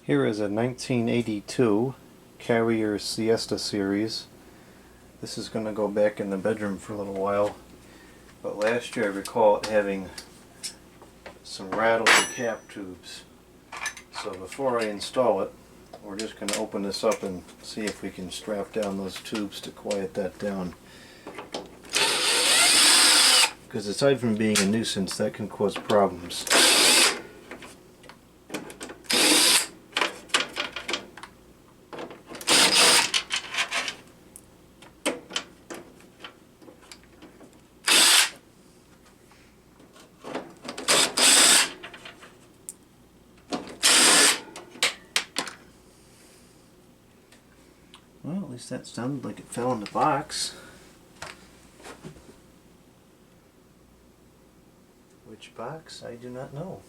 Here is a 1982 Carrier Siesta series. This is going to go back in the bedroom for a little while, but last year I recall it having some rattling cap tubes. So before I install it, we're just going to open this up and see if we can strap down those tubes to quiet that down. Because aside from being a nuisance, that can cause problems. Well, at least that sounded like it fell in the box. Which box? I do not know.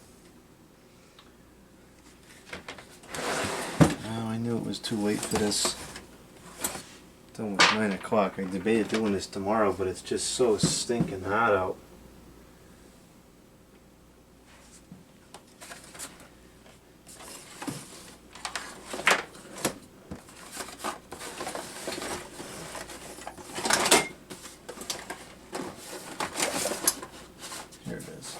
Oh, I knew it was too late for this. It's almost 9 o'clock. I debated doing this tomorrow, but it's just so stinking hot out. Here it is.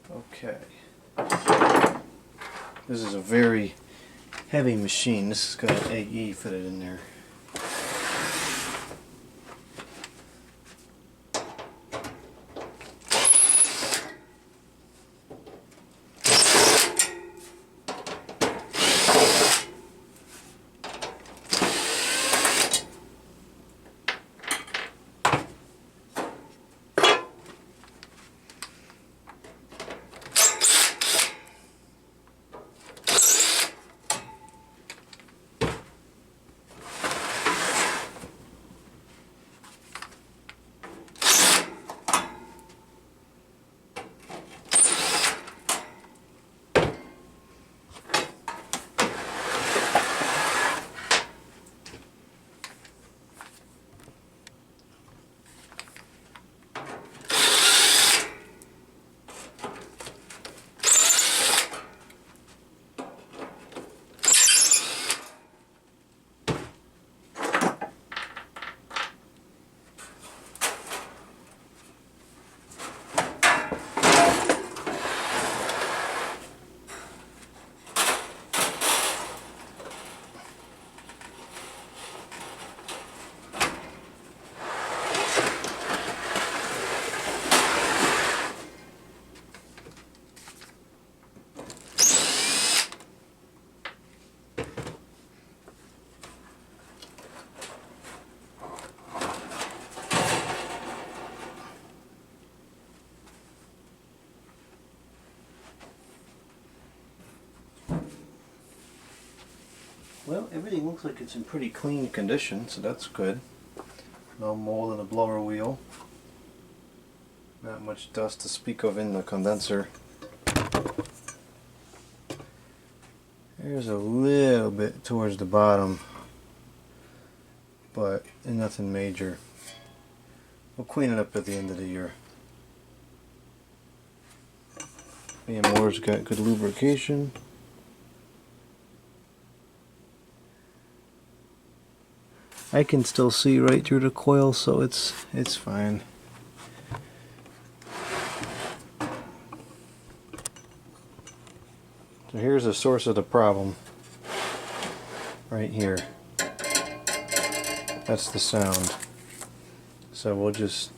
Okay. This is a very heavy machine. This has got an AE fitted in there. Well, everything looks like it's in pretty clean condition, so that's good. No mold in the blower wheel. Not much dust to speak of in the condenser. There's a little bit towards the bottom, but nothing major. We'll clean it up at the end of the year. The motor's got good lubrication. I can still see right through the coil, so it's fine. So here's the source of the problem. Right here. That's the sound. So we'll just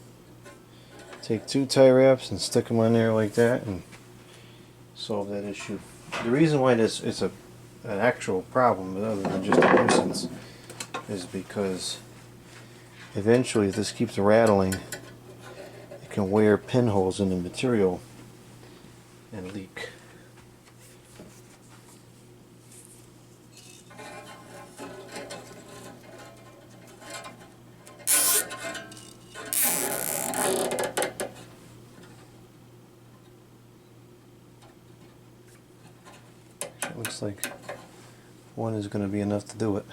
take 2 tie wraps and stick them on there like that and solve that issue. The reason why this is an actual problem, other than just a nuisance, is because eventually, if this keeps rattling, it can wear pinholes in the material and leak. looks like one is going to be enough to do it.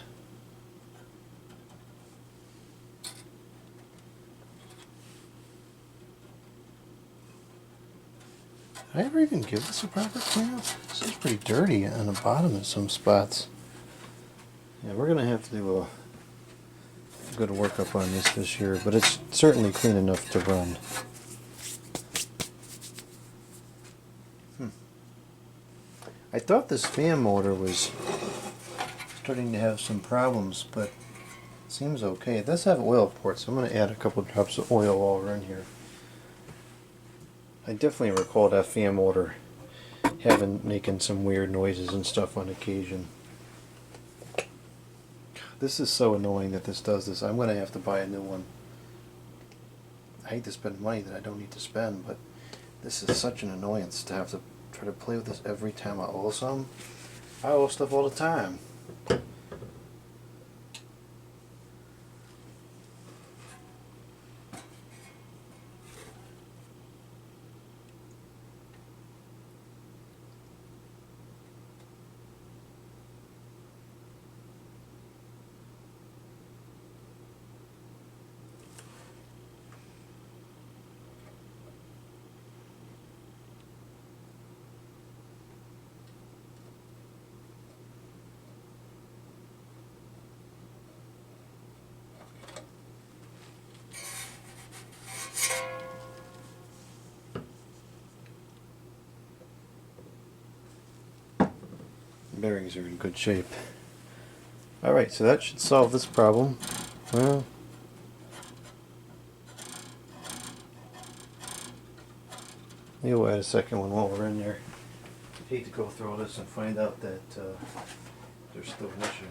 Did I ever even give this a proper cleanup? This is pretty dirty on the bottom in some spots. Yeah, we're going to have to do a good workup on this year, but it's certainly clean enough to run. I thought this fan motor was starting to have some problems, but it seems okay. It does have oil ports, so I'm going to add a couple drops of oil while we're in here. I definitely recall that fan motor making some weird noises and stuff on occasion. This is so annoying that this does this. I'm going to have to buy a new one. I hate to spend money that I don't need to spend, but this is such an annoyance to have to try to play with this every time I oil some. I oil stuff all the time. Bearings are in good shape. Alright, so that should solve this problem. Well, maybe we'll add a second one while we're in there. I hate to go through all this and find out that there's still an issue.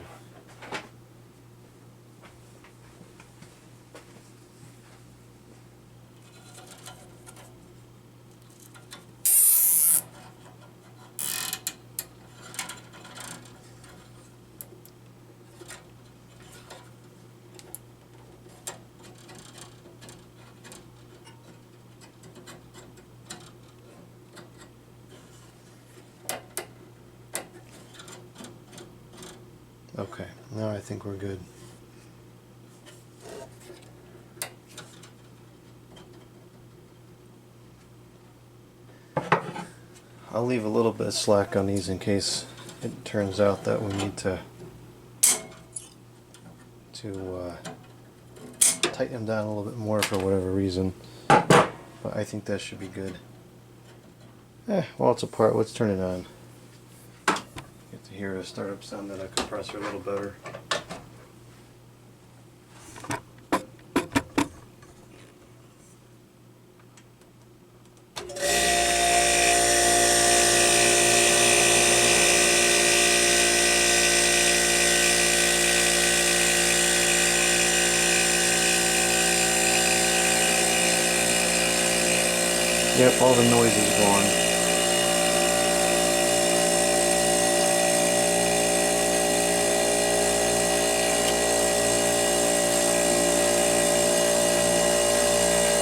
Okay, now I think we're good. I'll leave a little bit of slack on these in case it turns out that we need to tighten them down a little bit more for whatever reason. But I think that should be good. While it's apart, let's turn it on. Get to hear the startup sound of the compressor a little better. Yep, all the noise is gone.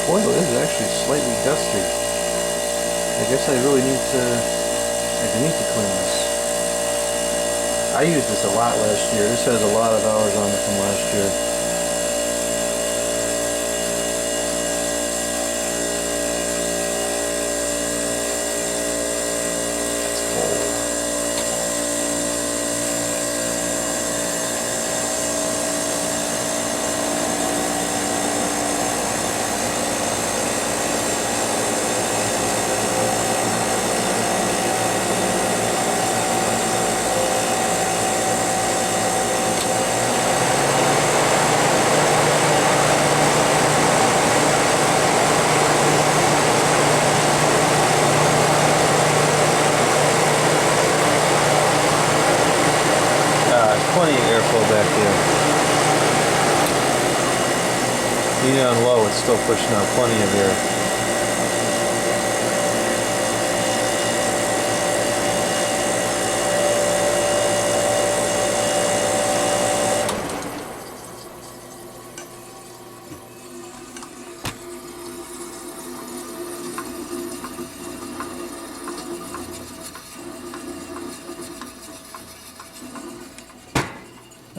Coil is actually slightly dusty. I guess I really need to clean this. I used this a lot last year. This has a lot of hours on it from last year. Plenty of airflow back there. Even on low, it's still pushing out plenty of air.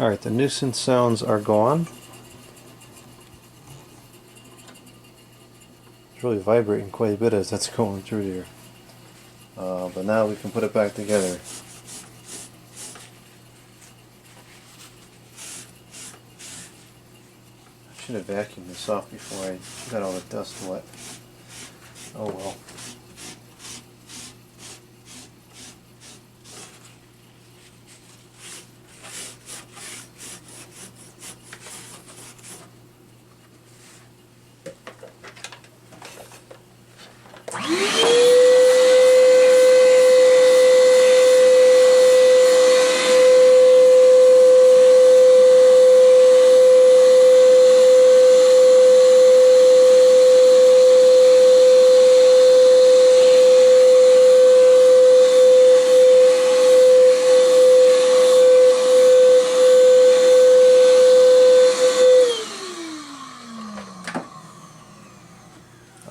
Alright, the nuisance sounds are gone. It's really vibrating quite a bit as that's going through there. But now we can put it back together. I should have vacuumed this off before I got all the dust wet. Oh well.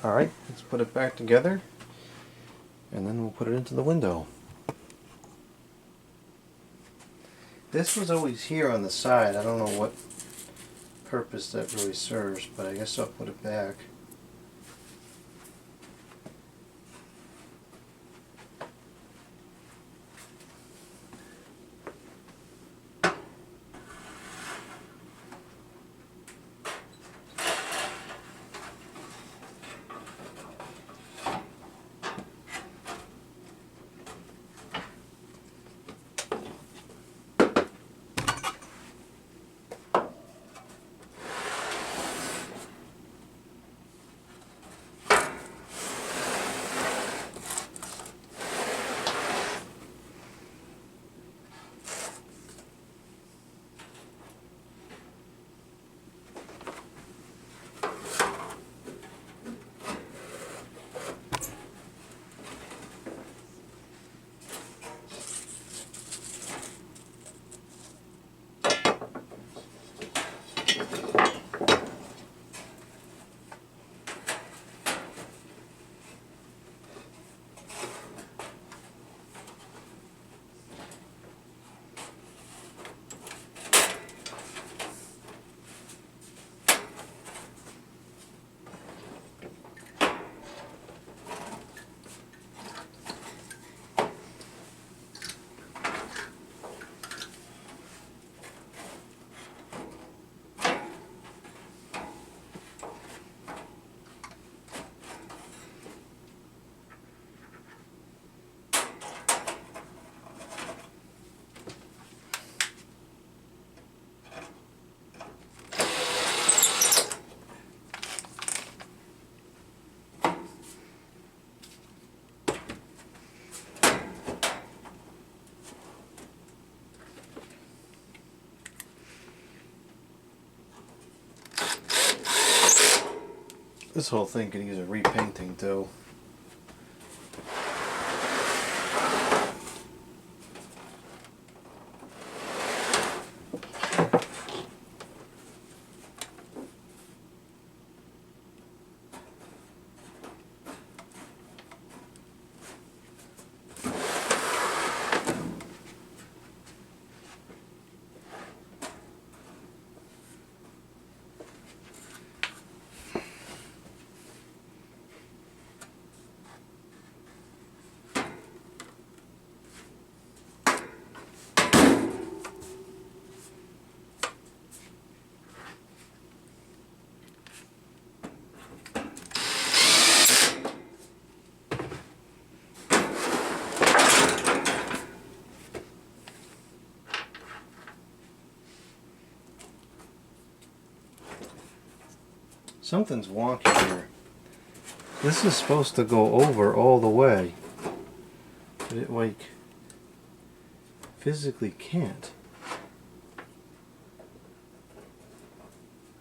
Alright, let's put it back together and then we'll put it into the window. This was always here on the side. I don't know what purpose that really serves, but I guess I'll put it back. This whole thing could use a repainting too. Something's wonky here. This is supposed to go over all the way, but it like physically can't.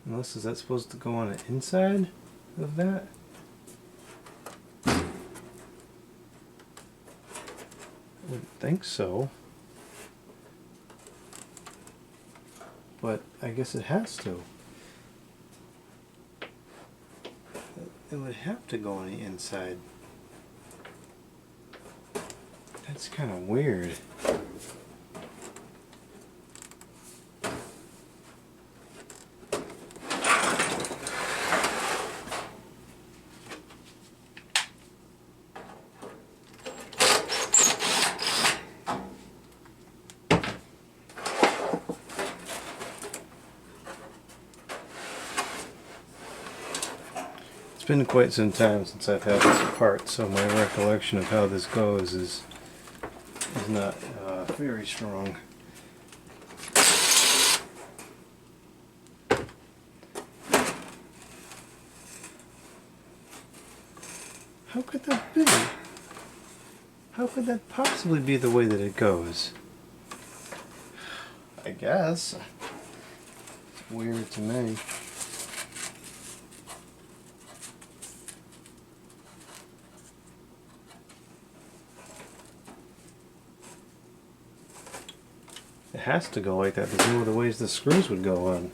Unless, is that supposed to go on the inside of that? I wouldn't think so. But I guess it has to. It would have to go on the inside. That's kind of weird. been quite some time since I've had this apart, so my recollection of how this goes is not very strong. How could that be? How could that possibly be the way that it goes? I guess. It's weird to me. It has to go like that. There's no other ways the screws would go on.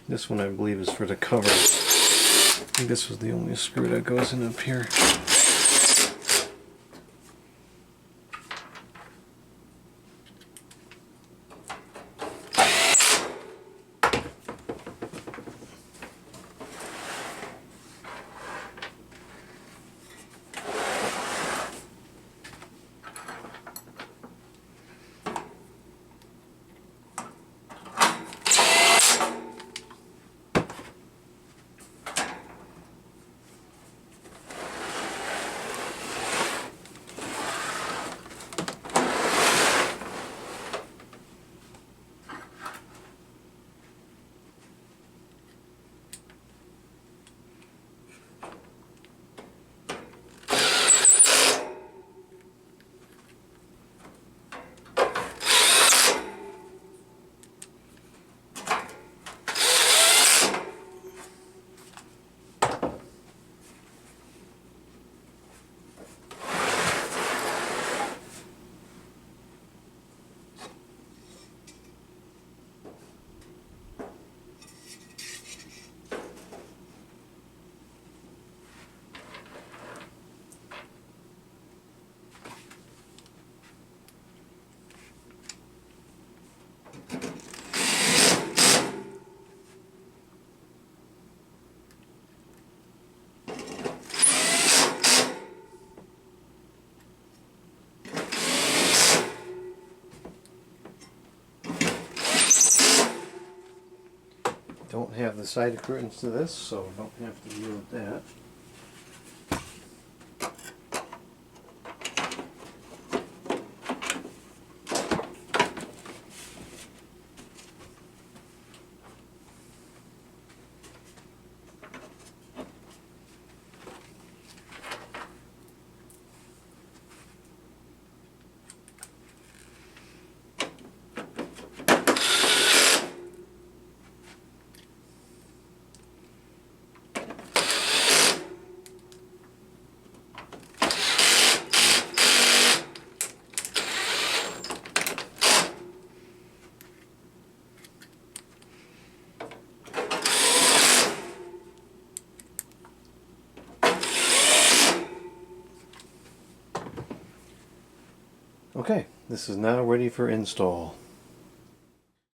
This one I believe is for the cover. I think this was the only screw that goes in up here. Don't have the side curtains to this, so don't have to deal with that. Okay, this is now ready for install.